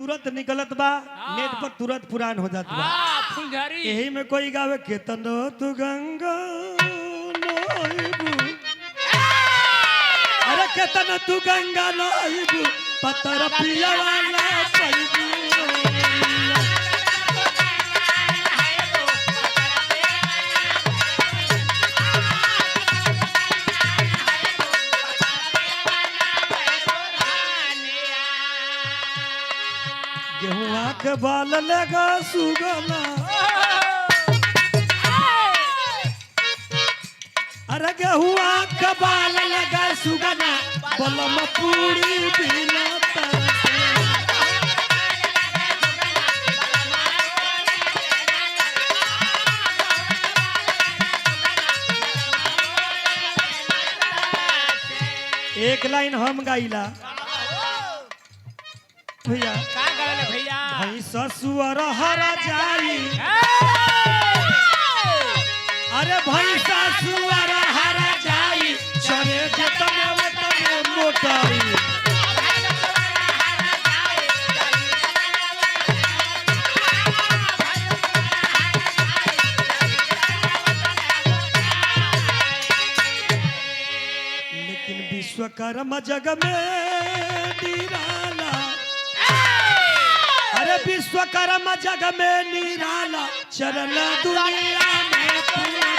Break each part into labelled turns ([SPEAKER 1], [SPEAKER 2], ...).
[SPEAKER 1] तुरंत निकलत बा नेट पर तुरंत पुरान हो जात बा।
[SPEAKER 2] फुलझड़ी
[SPEAKER 1] यही में कोई गावे केतनो तू गंगा नहाइबू, अरे केतनो तू गंगा नहाइबू पत्थर पिया वाला पाइबू। गेहुआ के बाल लगा सुगना, अरे गेहुआ के बाल लगा सुगना बलम पूरी बिना एक लाइन हम गाइला भैया
[SPEAKER 2] का गले भैया
[SPEAKER 1] भाई ससुर हरा जाई, अरे भाई ससुर हरा जाई चले जतने वतने मोटाई। लेकिन विश्वकर्मा जग में निराला, अरे विश्वकर्मा जग में निराला चरण दुनिया में पूरा।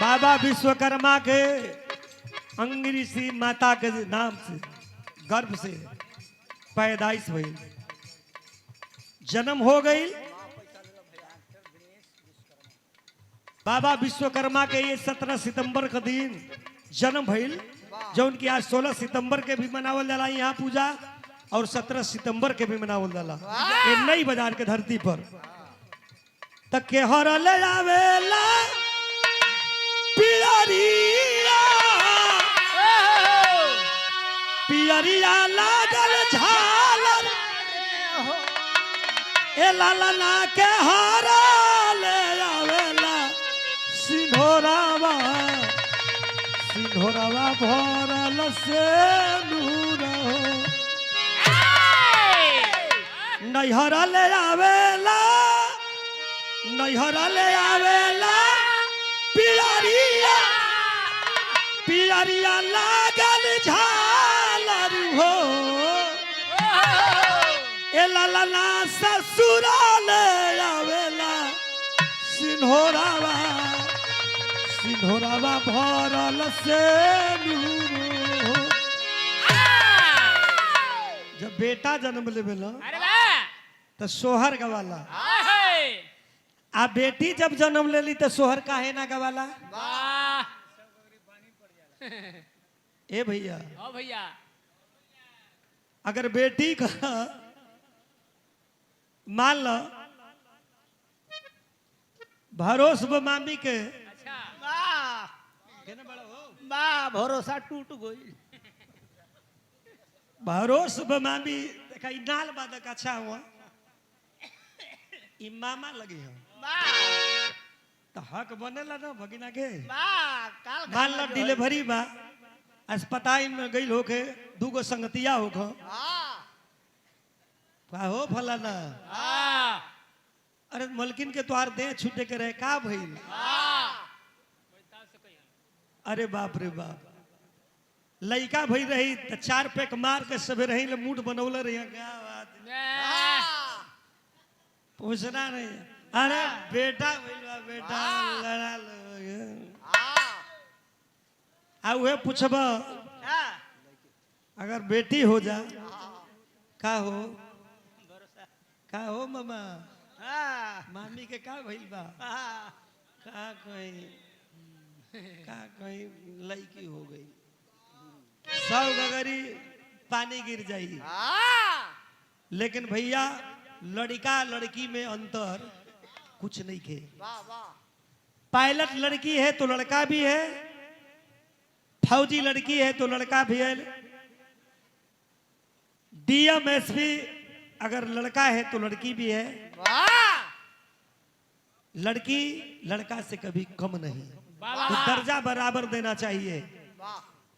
[SPEAKER 1] बाबा विश्वकर्मा के अंग्रेजी माता के नाम से गर्भ से पैदाइश हुई, जन्म हो गई। बाबा विश्वकर्मा के ये 17 सितंबर का दिन जन्म भइल, जो उनकी आज 16 सितंबर के भी मनावल जाला यहाँ पूजा, और 17 सितंबर के भी मनावल जाला ये नई बाजार के धरती पर। तक के हर ले आवेला पियरिया, पियरिया लागल झालर ए लालना के हरा ले आवेला सिंधोरावा, सिंधोरावा भरल से नूर नैहर ले आवेला, नैहर ले आवेला पियरिया, पियरिया लागल झालर हो ए लालना ससुराल आवेला सिंधोरावा, सिंधोरावा भरल से नूर। जब बेटा जन्म लेवेला तो सोहर गवाला, आ बेटी जब जन्म ले ली तो सोहर काहे ना गवाला। ए भैया
[SPEAKER 2] ओ भैया
[SPEAKER 1] अगर बेटी का मान लो भरोस मामी के
[SPEAKER 3] बा भरोसा टूट गई।
[SPEAKER 1] भरोस मामी देखा नाल बादक अच्छा हुआ ई मामा लगी हो तो हक बनेला ना भगिना के। मान लो डिलीवरी बा अस्पताल में गई होके दूगो संगतिया होखो का हो फलाना, अरे मलकिन के तोहार देह छूटे के रहे का भइल, अरे बाप रे बाप लइका भई रही तो 4 पैक मार के सबे रही ले मूड बनौले रही क्या बात पूछना नहीं, अरे बेटा भइल बेटा लड़ा लो आ उहे पूछब अगर बेटी हो जा का हो, का हो मामा मामी के का भइल बा का कहीं लड़की हो गई सब गगरी पानी गिर जाएगी। लेकिन भैया लड़का लड़की में अंतर कुछ नहीं खे। पायलट लड़की है तो लड़का भी है, फौजी लड़की है तो लड़का भी है, डीएम एसपी अगर लड़का है तो लड़की भी है। लड़की लड़का से कभी कम नहीं,
[SPEAKER 3] वाह
[SPEAKER 1] तो दर्जा बराबर देना चाहिए।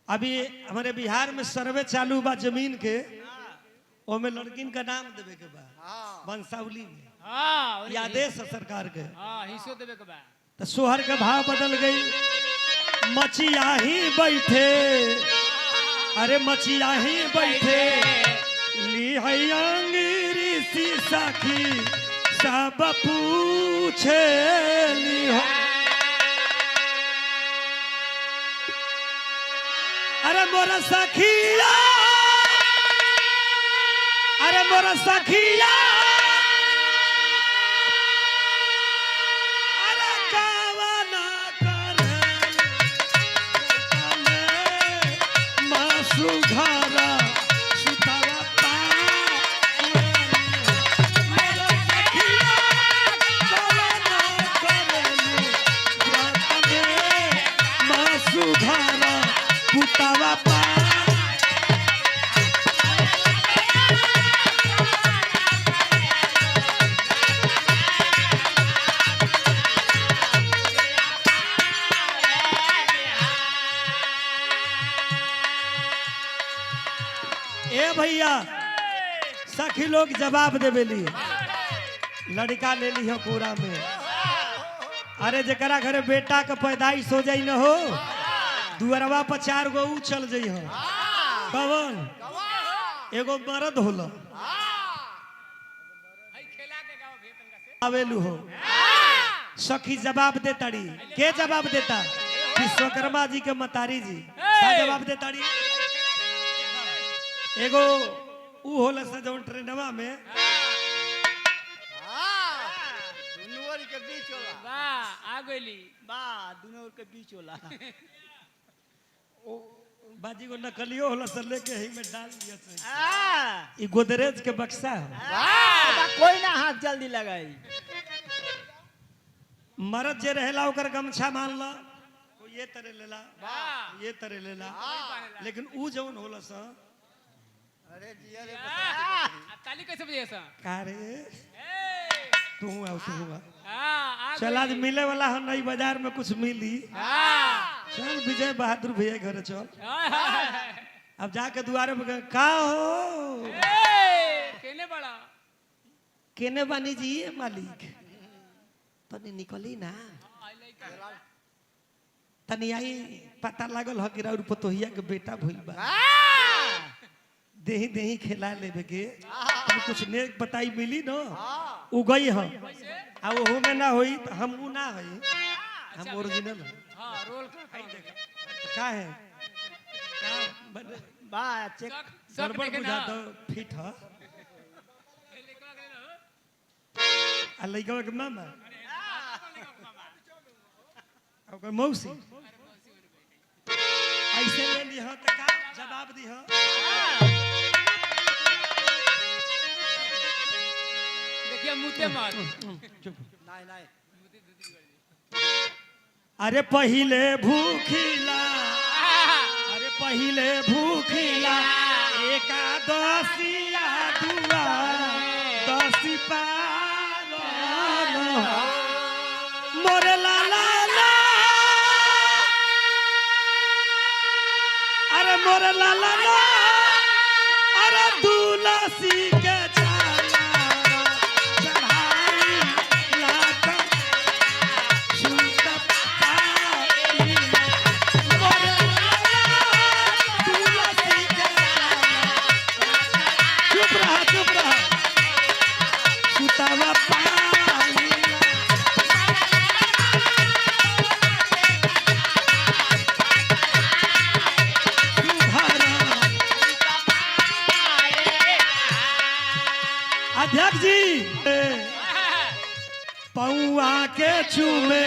[SPEAKER 1] अभी हमारे बिहार में सर्वे चालू बा जमीन के, ओमे लड़किन का नाम देवे के बा वंशावली में,
[SPEAKER 3] हाँ
[SPEAKER 1] ये आदेश है सरकार के।
[SPEAKER 3] हाँ हिस्सो देवे के बा।
[SPEAKER 1] तो सोहर का भाव बदल गई, मचिया ही बैठे, अरे मचिया ही बैठे, ली है अंगीरी सी साखी सब पूछे ली हो। अरे मोरा सखिया, अरे मोरा सखिया, अरे कावना करे मासु घरा सुतावा पावे। मोरा सखिया कावना करे मासु घरा पुतावा पा। ए भैया सखी लोग जवाब देवे लिए, लड़का ले ली हो पूरा में। अरे जरा घरे बेटा का पैदाइश हो जाई न हो, दुअरवा पर 4 गो ऊ चल जाइ हो, कवन एगो मर्द होला आवेलू हो। सखी जवाब दे ताड़ी, के जवाब देता? विश्वकर्मा जी के मतारी जी का जवाब दे ताड़ी। एगो ऊ होला से जौन ट्रेनवा में
[SPEAKER 2] दुनुवर के बीच होला।
[SPEAKER 3] वाह आ गइली।
[SPEAKER 2] वाह दुनुवर के बीच होला।
[SPEAKER 1] बाजी को नकलियो होला से लेके ही में डाल दिया से।
[SPEAKER 2] वाह
[SPEAKER 1] ई गोदरेज के बक्सा है।
[SPEAKER 2] कोई ना हाथ जल्दी लगाई।
[SPEAKER 1] मरद जे रहेला ओकर गमछा मान ला, कोई ये तरह लेला,
[SPEAKER 3] वाह
[SPEAKER 1] ये तरह लेला, लेकिन ऊ जौन होला सा
[SPEAKER 2] अरे जिया रे
[SPEAKER 3] ताली कैसे बजे सा?
[SPEAKER 1] का रे तू आओ तू आ।
[SPEAKER 3] हां
[SPEAKER 1] चल आज मिले वाला है, नई बाजार में कुछ मिली।
[SPEAKER 3] हां
[SPEAKER 1] चल विजय बहादुर भैया घर चल। अब जाके दुआरे पे कहे, का हो
[SPEAKER 3] केने बड़ा
[SPEAKER 1] केने बानी जी मालिक, तनी निकली ना, तनी आई पता लागल ह कि राउर पतोहिया के बेटा भइल बा, देही देही खिला लेबे के, कुछ नेक बताई मिली न, उ गई ह आ वो में ना होई तो हम उ ना होई, हम ओरिजिनल है।
[SPEAKER 3] हां रोल
[SPEAKER 1] का है का
[SPEAKER 2] वाह चेक
[SPEAKER 1] गड़बड़ बुझा तो फिट ह आ लइका के मामा ओकर मौसी ऐसे ले ली ह त का जवाब दी ह।
[SPEAKER 3] देखिए मुते मत।
[SPEAKER 2] नहीं नहीं
[SPEAKER 1] अरे पहिले भूखिला, अरे पहिले भूखिला, एकादशिया दुआ दसी पालन मोरे लाला ला, अरे मोरे लाला ला, अरे तुलसी के जाला चढ़ाई लाख सुत पाई, मोरे लाला तुलसी के जाला, चुप रहा सुतावा पाई। अध्यक्ष जी पौआ के चूमे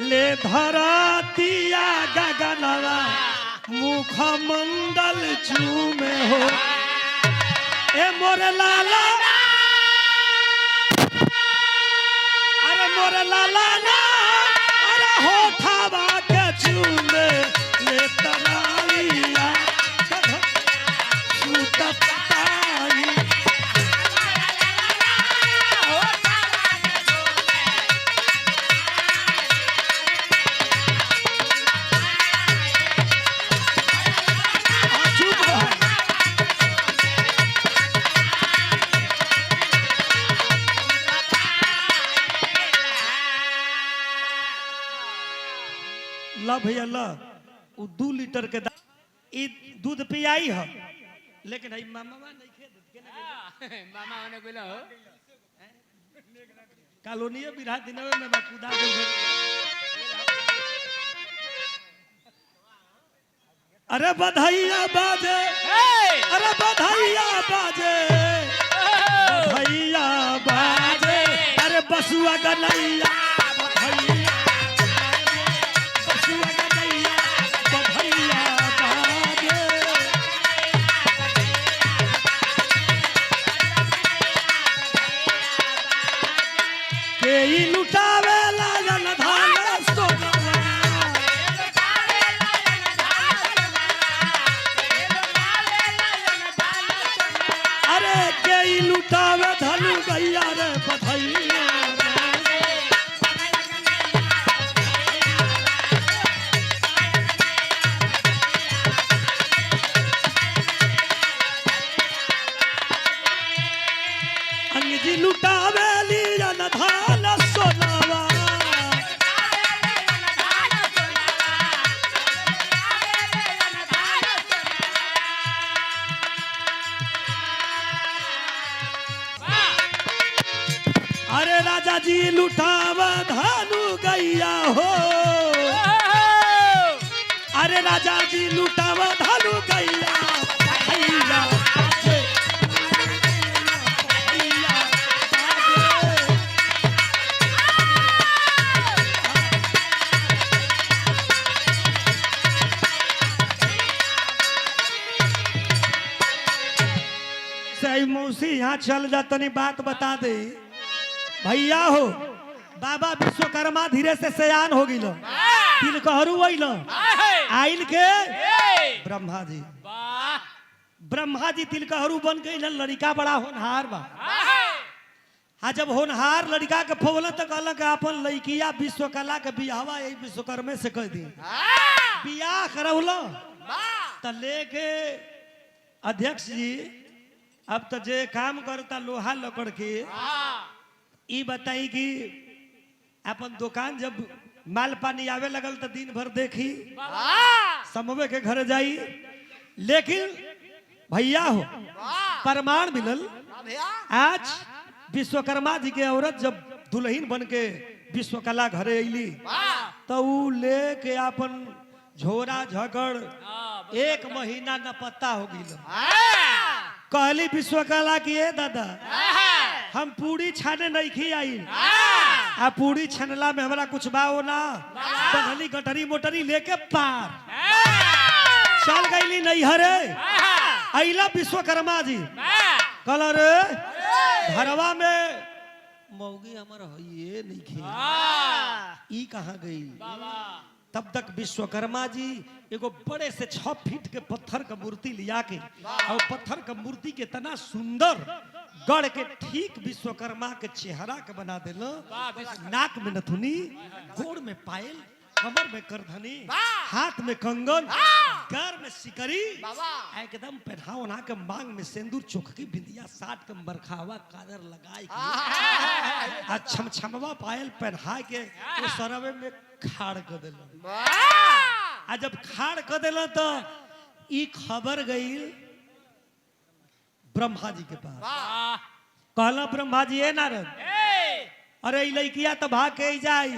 [SPEAKER 1] ले धरतिया गगनवा, मुखमंडल चूमे हो, ए मोरे लाला, अरे मोरे लाला ना, अरे होठावा के चूमे ले तराइया सुत पाई। ल भैया ल उ 2 लीटर के ई दूध पियाई है लेकिन हई मामा नहीं खे दूध के ना
[SPEAKER 3] मामा होने कोई हो
[SPEAKER 1] कॉलोनी बिरहा दिनवे में बाकुदा दे अरे बधाइया बाजे अरे बधाइया बाजे बधाइया बाजे अरे बसुआ गनैया बधाइया बसुआ गनैया बधाइया बाजे के ई लुटावे लालन धान सोनवा अरे के ई लुटावे धनु गैया रे बधाइया अंगजी लुटावे लीलन धान सोनवा अरे राजा जी लुटावा धानु गैया हो अरे राजा जी लुटावा धानु गैया भैया बाजे, भैया बाजे। सही मौसी यहाँ चल जा तनी बात बता दे भैया हो बाबा विश्वकर्मा धीरे से सयान हो गिलो तिलकहरू वैलो आइल के ब्रह्मा जी
[SPEAKER 3] वाह
[SPEAKER 1] ब्रह्मा जी तिलकहरू बन गई लड़का बड़ा होनहार बा आ जब होनहार लड़का के फोवल तो कहलक अपन लड़किया विश्वकला के बियाहवा यही विश्वकर्मे से कह दी बियाह करौलो त लेके अध्यक्ष जी अब तो जे काम करता लोहा लकड़ के ई बताई कि अपन दुकान जब माल पानी आवे लगल तो दिन भर देखी समवे के घर जाई लेकिन भैया हो प्रमाण मिलल आज विश्वकर्मा जी के औरत जब दुल्हन बन के विश्वकला घरे अली तो ऊ लेके अपन झोरा झगड़ 1 महीना न पत्ता हो गई कहली विश्वकला की ए दादा हम पूरी छाने नहीं खी आई आ पूरी छनला में हमारा कुछ बाओ ना बनली गटरी मोटरी लेके पार चल गईली नहीं हरे अइला विश्वकर्मा जी कल रे घरवा में मौगी हमार ये नहीं खी ई कहाँ गई तब तक विश्वकर्मा जी एगो बड़े से 6 फीट के पत्थर का मूर्ति लिया के और पत्थर का मूर्ति के तना सुंदर गढ़ के ठीक विश्वकर्मा के चेहरा के बना देलो नाक में नथुनी गोड़ में पायल कमर में करधनी हाथ में कंगन गार में सिकरी एकदम पहनाओ ना के मांग में सिंदूर चोखकी बिंदिया साट के मरखावा कादर लगाई आ छमछमवा पायल पहना के वो सरवे में खाड़ कर देलो आ जब खाड़ कर देलो तो ई खबर गई ब्रह्मा जी के पास कहला ब्रह्मा जी ए नारद अरे लड़किया तो भाग के जाई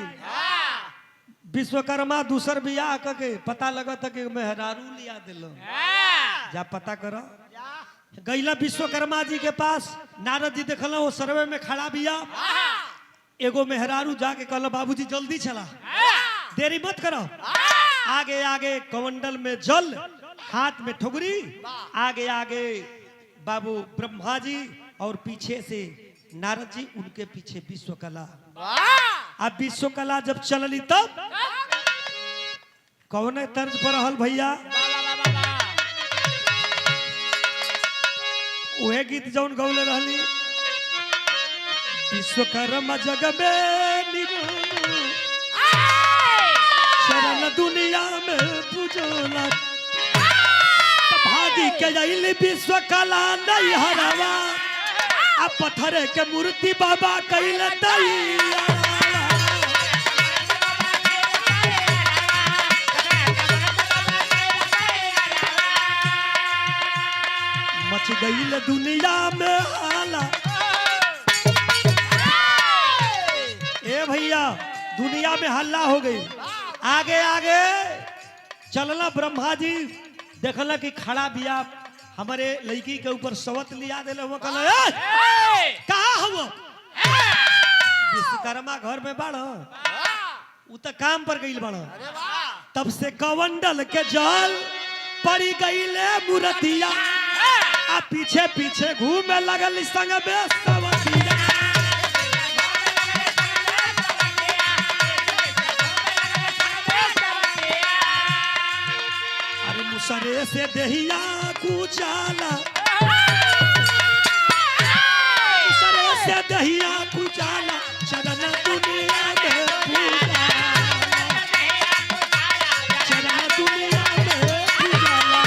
[SPEAKER 1] विश्वकर्मा दूसर बियाह करके पता लगा था कि मेहरारू लिया दिलो जा पता करो गईला विश्वकर्मा जी के पास नारद जी देखला वो सर्वे में खड़ा बिया एगो मेहरारू जाके कहला बाबूजी जल्दी चला देरी मत करो आगे आगे कमंडल में जल हाथ में ठुगरी आगे आगे बाबू ब्रह्मा जी और पीछे से नारद जी उनके पीछे विश्वकला अब विश्वकला जब चलली तब कौन तर्ज पर रहल भैया उहे गीत जौन गौले रहली विश्वकर्मा जग में निगो चरल दुनिया में पूजोला भागी के जाइल विश्वकला नहीं हरवा अब पत्थर के मूर्ति बाबा कैल दैया मच गई दुनिया में हाला। ए भैया दुनिया में हल्ला हो गई। आगे आगे चलना ब्रह्मा जी देखला कि खड़ा बिया हमारे लड़की के ऊपर सवत लिया दिले। वो कहला कहा हम विश्वकर्मा घर में बाढ़ उ त काम पर गई बाढ़। तब से कवंडल के जल पड़ी गई ले मूर्तिया आ पीछे पीछे घूमे लगल संग में सवतिया। अरे मुसरे से दहिया कुचाला, मुसरे से दहिया कुचाला चरण दुनिया में पूजा, चरण दुनिया में पूजाला।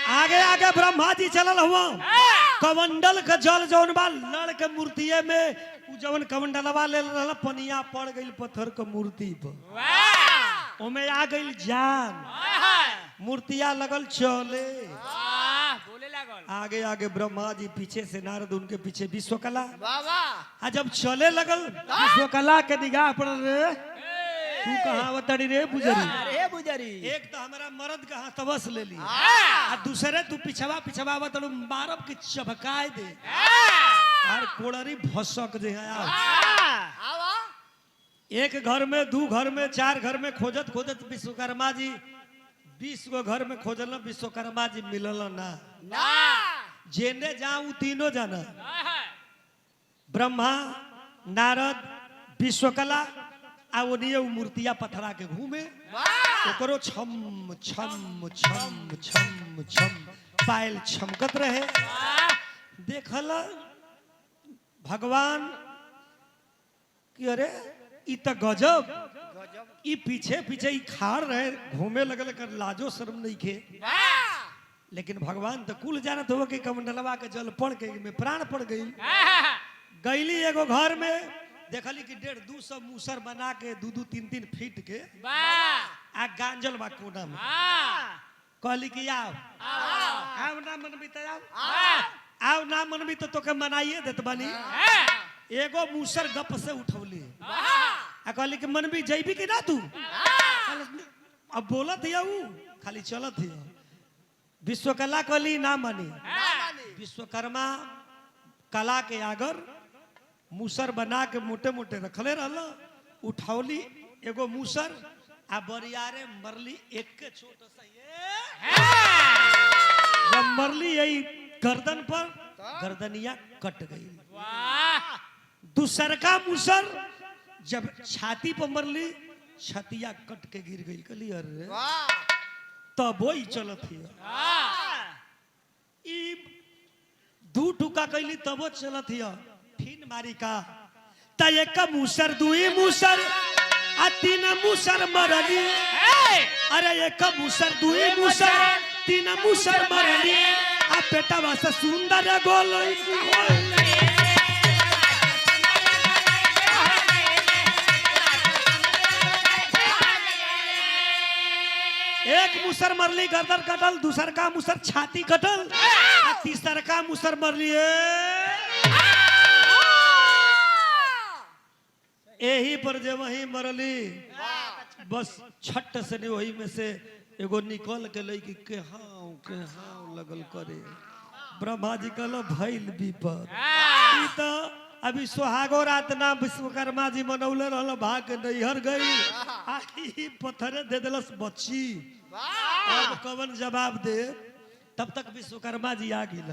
[SPEAKER 1] आगे आगे ब्रह्मा जी चलल हुआ। कमंडल का जल जौन बा लड़ के मूर्तिये में उ जवन कमंडलवा ले रहल पनिया पड़ गई पत्थर के मूर्ति पर। ओमे आ गई जान, मूर्तिया लगल चले।
[SPEAKER 3] बोले लागल
[SPEAKER 1] आगे आगे ब्रह्मा जी पीछे से नारद उनके पीछे विश्वकला।
[SPEAKER 2] बाबा
[SPEAKER 1] आ जब चले लगल विश्वकला के निगाह पड़ल रे तू कहाँ बताड़ी रे बुजरी।
[SPEAKER 2] अरे बुजरी
[SPEAKER 1] एक तो हमारा मर्द का हाथ बस ले ली आ दूसरे तू पिछवा पिछवा बताड़ू मारब की चबकाए दे तार कोड़री भसक जे है।
[SPEAKER 2] आवा
[SPEAKER 1] एक घर में दू घर में चार घर में खोजत खोजत विश्वकर्मा जी 20 गो घर में खोजल विश्वकर्मा जी मिलल ना।
[SPEAKER 2] ना
[SPEAKER 1] जेने जाऊं तीनों जाना ब्रह्मा नारद विश्वकला आ ओनिए उ मूर्तिया पथरा के घूमे ओकरो छम छम छम छम छम पायल छमकत रहे। देखल भगवान कि अरे ई त गजब, ई पीछे पीछे ई खाड़ रहे घूमे लगल कर लाजो शर्म नहीं खे। लेकिन भगवान तो कुल जानत हो कि कमंडलवा के जल पड़ के में प्राण पड़ गई। गईली एगो घर में देखली कि 150-200 मूसर बना के 2-2-3-3 फीट के आ गांजल बा कोना में। कहली कि आओ आओ ना मनबी तो आओ ना मनबी तो तोके मनाइए देत बनी। एगो मूसर गप से उठौली आ कहली कि मनबी जैबी कि ना तू। अब बोलत हिया ऊ खाली चलत हिया। विश्वकला कहली ना मानी। विश्वकर्मा कला के आगर मूसर बना के मोटे मोटे रखले रहल। उठौली एगो मूसर आ बरियारे मरली एक के छोट सा जब मरली यही गर्दन पर गर्दनिया कट गई। दूसर का मूसर जब छाती पर मरली छतिया कट के गिर गई। कहली अरे तब वही चलत हिया। ई दू टुका कैली तबो चलत हिया। ठीन मारी का त एक मूसर दुई मूसर आ 3 मूसर मरली। अरे एक मूसर दुई मूसर 3 मूसर मरली आ पेटवा से सुंदर गोल। एक मूसर मरली गर्दन कटल, दूसर का मूसर छाती कटल आ तीसर का मूसर मरली यही पर जे वही मरली। बस छट से नहीं वही में से एगो निकल के लई के हाँ लगल करे। ब्रह्मा जी कहल भइल विपद। ई तो अभी सुहागो रात ना विश्वकर्मा जी मनौले रहल भाग के नैहर गई आई पत्थरे दे दिलस बच्ची। अब कवन जवाब दे। तब तक विश्वकर्मा जी आ गिल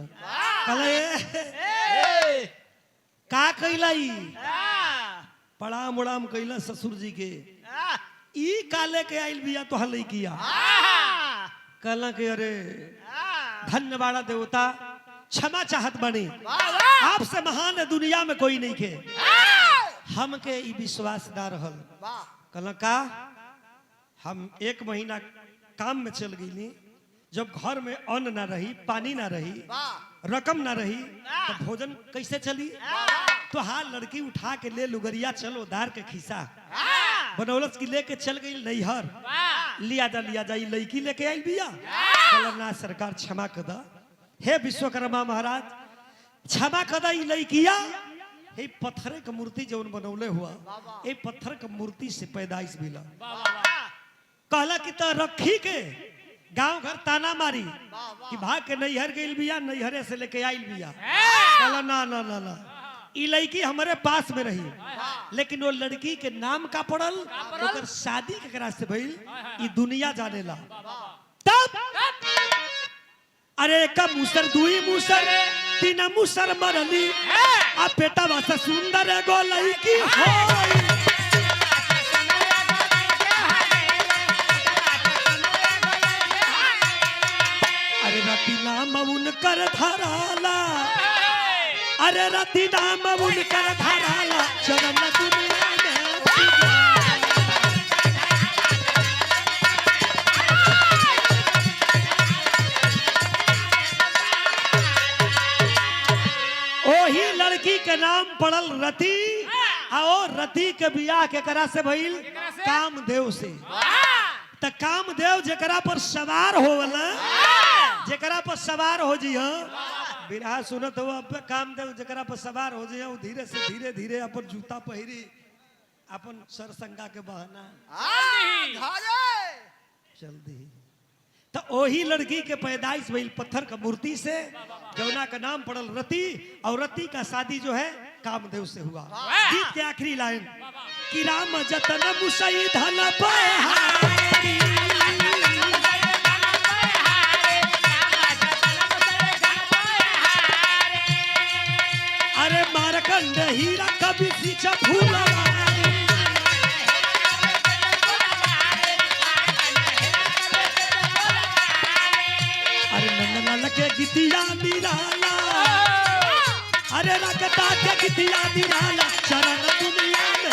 [SPEAKER 1] कहले का कैला प्रणाम उड़ाम कैला ससुर जी के। ई काले के आइल बिया तो हल किया। कहला कि अरे धन्य बाड़ा देवता क्षमा चाहत बनी आपसे महान दुनिया में कोई नहीं के। हमके ई विश्वास ना रहल। कहला का हम 1 महीना काम में चल गईली। जब घर में अन्न ना रही पानी ना रही रकम ना रही तो भोजन कैसे चली। तो हाँ लड़की उठा के ले लुगरिया चलो दार के खिसा बनौलस की लेके चल गई नैहर।
[SPEAKER 3] वाह
[SPEAKER 1] लिया जा ई लड़की लेके आई बिया। कहला ना सरकार क्षमा कदा, हे विश्वकर्मा महाराज क्षमा कदा, ई लड़किया हे पत्थर के मूर्ति जौन बनौले हुआ ए पत्थर के मूर्ति से पैदाइश मिला। कहला कि तो रखी के गांव घर ताना मारी कि भाग के नैहर गइल बिया, नैहरे से लेके आइल बिया। कहला ना ना ना ना, ई लड़की हमारे पास में रही, लेकिन वो लड़की के नाम का पड़ल, ओकर शादी केकरा से भइल ई दुनिया जानेला। तब अरे एक मुसर दुई मुसर तीन मुसर मरली आ बेटा वासा सुंदर एगो लड़की होई। अरे रति नाम उनकर धराला, अरे रति नाम उनकर धराला, चरण दुनिया में ओही लड़की के नाम पड़ल रति। और रति के बियाह केकरा से भइल? कामदेव से। त कामदेव जेकरा पर सवार होवला, जेकरा पर सवार हो जी बिरहा सुनत हो अब कामदेव जेकरा पर सवार हो जी धीरे से धीरे धीरे अपन जूता पहिरी, अपन सरसंगा के बहाना चल दी। तो वही लड़की के पैदाइश भइल पत्थर का मूर्ति से, जौना का नाम पड़ल रति। और रति का शादी जो है कामदेव से हुआ। गीत के आखिरी लाइन कि राम जतन मुसई धन बहारी, अरे मारकंड हीरा कभी सींचा फूलवारी। अरे नंदलाल के गीतिया निराला, अरे रगता के गीतिया निराला, चरण दुनिया में